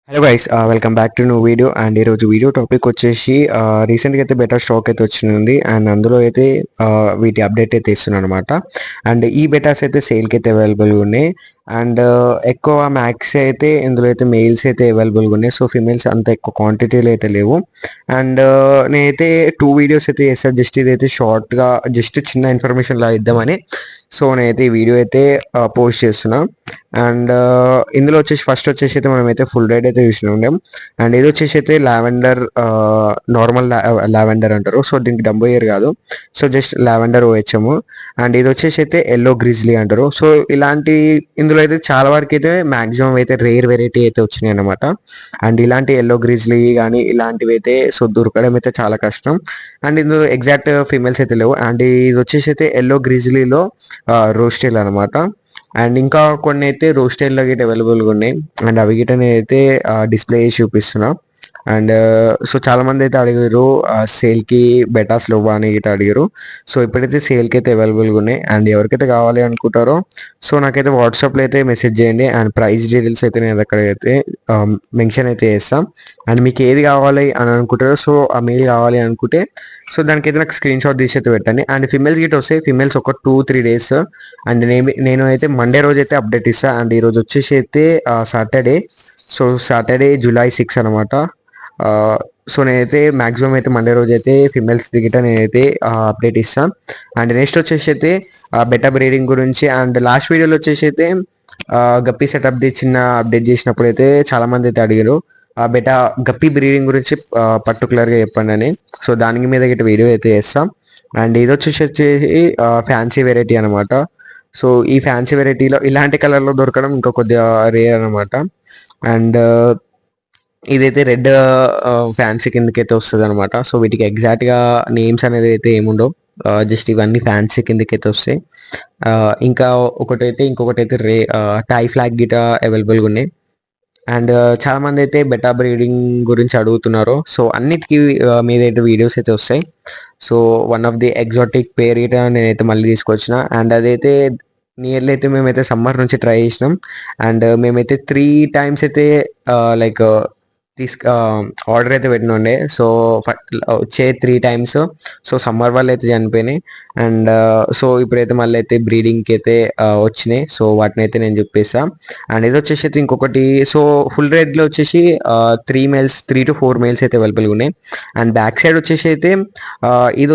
Hello guys, welcome back to new video. And ఈరోజు video topic వచ్చేసి రీసెంట్గా అయితే బెటర్ స్టాక్ అయితే వచ్చింది. అండ్ అందులో అయితే వీటి అప్డేట్ అయితే ఇస్తున్నాను అనమాట. అండ్ ఈ బెటాస్ అయితే సేల్కి అయితే అవైలబుల్గా ఉన్నాయి. అండ్ ఎక్కువ మ్యాక్స్ అయితే ఇందులో అయితే మెయిల్స్ అయితే అవైలబుల్గా ఉన్నాయి. సో ఫిమేల్స్ అంత ఎక్కువ క్వాంటిటీలో అయితే లేవు. అండ్ నేనైతే 2 వీడియోస్ అయితే చేస్తాను. జస్ట్ ఇదైతే షార్ట్గా జస్ట్ చిన్న ఇన్ఫర్మేషన్ లా ఇద్దామని. సో నేనైతే ఈ వీడియో అయితే పోస్ట్ చేస్తున్నా. అండ్ ఇందులో వచ్చేసి ఫస్ట్ వచ్చేసి అయితే మనమైతే ఫుల్ రైడ్ అయితే చూసి ఉండాం. అండ్ ఇది వచ్చేసి అయితే లావెండర్, నార్మల్ లావెండర్ అంటారు. సో దీనికి డంబోయర్ కాదు, so just lavender OHM. And ఇది వచ్చేసి అయితే ఎల్లో గ్రిజ్లీ అంటారు. సో ఇలాంటి ఇందులో అయితే చాలా వరకు అయితే మాక్సిమం అయితే రేర్ వెరైటీ అయితే వచ్చినాయి అనమాట. అండ్ ఇలాంటి ఎల్లో గ్రిజ్లీ కానీ ఇలాంటివి అయితే సో దొరకడం అయితే చాలా కష్టం. అండ్ ఇందులో ఎగ్జాక్ట్ ఫీమేల్స్ అయితే లేవు. అండ్ ఇది వచ్చేసి అయితే ఎల్లో గ్రిజ్లీలో రోస్టేల్ అనమాట. అండ్ ఇంకా కొన్ని అయితే రోస్టేల్లో గిట్ట అవైలబుల్గా ఉన్నాయి. అండ్ అవి గిట్ట నేనైతే డిస్ప్లే చేసి చూపిస్తున్నా. అండ్ సో చాలా మంది అయితే అడిగారు సేల్కి బెటాస్ లోవా అని అయితే అడిగారు. సో ఇప్పుడైతే సేల్కి అయితే అవైలబుల్గా ఉన్నాయి. అండ్ ఎవరికైతే కావాలి అనుకుంటారో సో నాకైతే వాట్సాప్లో అయితే మెసేజ్ చేయండి. అండ్ ప్రైస్ డీటెయిల్స్ అయితే నేను అక్కడైతే మెన్షన్ అయితే చేస్తాం. అండ్ మీకు ఏది కావాలి అని అనుకుంటారో సో ఆ మెయిల్ కావాలి అనుకుంటే సో దానికైతే నాకు స్క్రీన్ షాట్ తీసి అయితే పెట్టండి. అండ్ ఫిమేల్స్ గిట్ వస్తాయి. ఫిమేల్స్ ఒక 2-3 డేస్. అండ్ నేను అయితే మండే రోజు అయితే అప్డేట్ ఇస్తాను. అండ్ ఈరోజు వచ్చేసి అయితే సాటర్డే. సో సాటర్డే July 6 అనమాట. సో నేనైతే మ్యాక్సిమం అయితే మండే రోజు అయితే ఫిమేల్స్ దిగిట నేనైతే అప్డేట్ ఇస్తాను. అండ్ నెక్స్ట్ వచ్చేసి అయితే బెటా బ్రీడింగ్ గురించి. అండ్ లాస్ట్ వీడియోలో వచ్చేసి అయితే గప్పీ సెటప్ చిన్న అప్డేట్ చేసినప్పుడు అయితే చాలా మంది అయితే అడిగారు బెటా గప్పీ బ్రీడింగ్ గురించి పర్టికులర్గా చెప్పండి అని. సో దానికి మీద గిట్ట వీడియో అయితే చేస్తాం. అండ్ ఇది వచ్చేసి ఫ్యాన్సీ వెరైటీ అనమాట. సో ఈ ఫ్యాన్సీ వెరైటీలో ఇలాంటి కలర్లో దొరకడం ఇంకా కొద్దిగా రేర్ అనమాట. అండ్ ఇదైతే రెడ్ ఫ్యాన్సీ కిందకైతే వస్తుంది అనమాట. సో వీటికి ఎగ్జాక్ట్గా నేమ్స్ అనేది అయితే ఏముండవు. జస్ట్ ఇవన్నీ ఫ్యాన్సీ కిందకైతే వస్తాయి. ఇంకా ఇంకొకటి అయితే టై ఫ్లాగ్ గిట అవైలబుల్గా ఉన్నాయి. అండ్ చాలా మంది అయితే బెటా బ్రీడింగ్ గురించి అడుగుతున్నారు. సో అన్నిటికీ మీద అయితే వీడియోస్ అయితే వస్తాయి. So one of the exotic pair గిట నేనైతే మళ్ళీ తీసుకొచ్చిన. అండ్ అదైతే నియర్లీ అయితే మేమైతే సమ్మర్ నుంచి ట్రై చేసినాం. అండ్ మేమైతే 3 times అయితే లైక్ ఆర్డర్ అయితే పెట్టినండే. సో వచ్చే 3 times సో సమ్మర్ వల్ల అయితే చనిపోయినాయి. అండ్ సో ఇప్పుడైతే మళ్ళీ అయితే బ్రీడింగ్కి అయితే వచ్చినాయి. సో వాటిని అయితే నేను చెప్పేసా. అండ్ ఇది వచ్చేసి అయితే ఇంకొకటి సో ఫుల్ రేట్లో వచ్చేసి 3 to 4 మేల్స్ అయితే అవైలబుల్గా ఉన్నాయి. అండ్ బ్యాక్ సైడ్ వచ్చేసి అయితే ఇది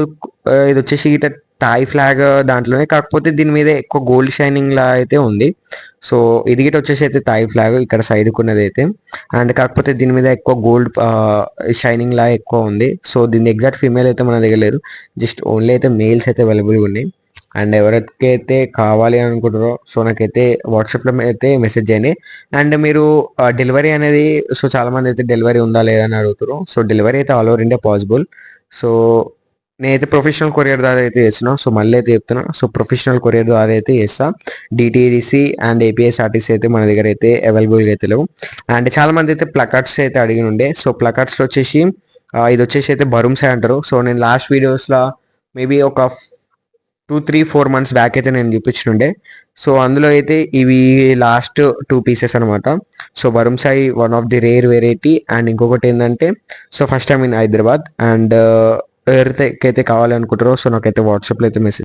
ఇది వచ్చేసి ఇట టాయ్ ఫ్లాగ్ దాంట్లోనే, కాకపోతే దీని మీద ఎక్కువ గోల్డ్ షైనింగ్ లా అయితే ఉంది. సో ఇది గిట్ వచ్చేసి అయితే టాయ్ ఫ్లాగ్ ఇక్కడ సైడ్ ఉన్నది అయితే. అండ్ కాకపోతే దీని మీద ఎక్కువ గోల్డ్ షైనింగ్ లా ఎక్కువ ఉంది. సో దీని ఎగ్జాక్ట్ ఫీమేల్ అయితే మన దగ్గర లేదు. జస్ట్ ఓన్లీ అయితే మేల్స్ అయితే అవైలబుల్గా ఉన్నాయి. అండ్ ఎవరికైతే కావాలి అనుకుంటారో సో నాకైతే వాట్సాప్లో అయితే మెసేజ్ చేయండి. అండ్ మీరు డెలివరీ అనేది సో చాలా మంది అయితే డెలివరీ ఉందా లేదా అని అడుగుతారు. సో డెలివరీ అయితే all over India possible. So నేనైతే ప్రొఫెషనల్ కొరియర్ ద్వారా అయితే చేస్తున్నా. సో మళ్ళీ అయితే చెప్తున్నా, సో ప్రొఫెషనల్ కొరియర్ ద్వారా అయితే చేస్తా. డిటిడిసి అండ్ ఏపీఎస్ఆర్టీసీ అయితే మన దగ్గర అయితే అవైలబుల్గా అయితే లేవు. అండ్ చాలా మంది అయితే ప్లకార్డ్స్ అయితే అడిగి ఉండే. సో ప్లకార్డ్స్లో వచ్చేసి ఇది వచ్చేసి అయితే బరూమ్సే అంటారు. సో నేను లాస్ట్ వీడియోస్లో మేబీ ఒక 2-3-4 months బ్యాక్ అయితే నేను చూపించుండే. సో అందులో అయితే ఇవి లాస్ట్ 2 pieces అనమాట. సో వరుమ్సాయి one of the rare variety. And ఇంకొకటి ఏంటంటే so first time in Hyderabad. And ఎవరికైతే కావాలి అనుకుంటారో సో నాకైతే వాట్సాప్లో అయితే మెసేజ్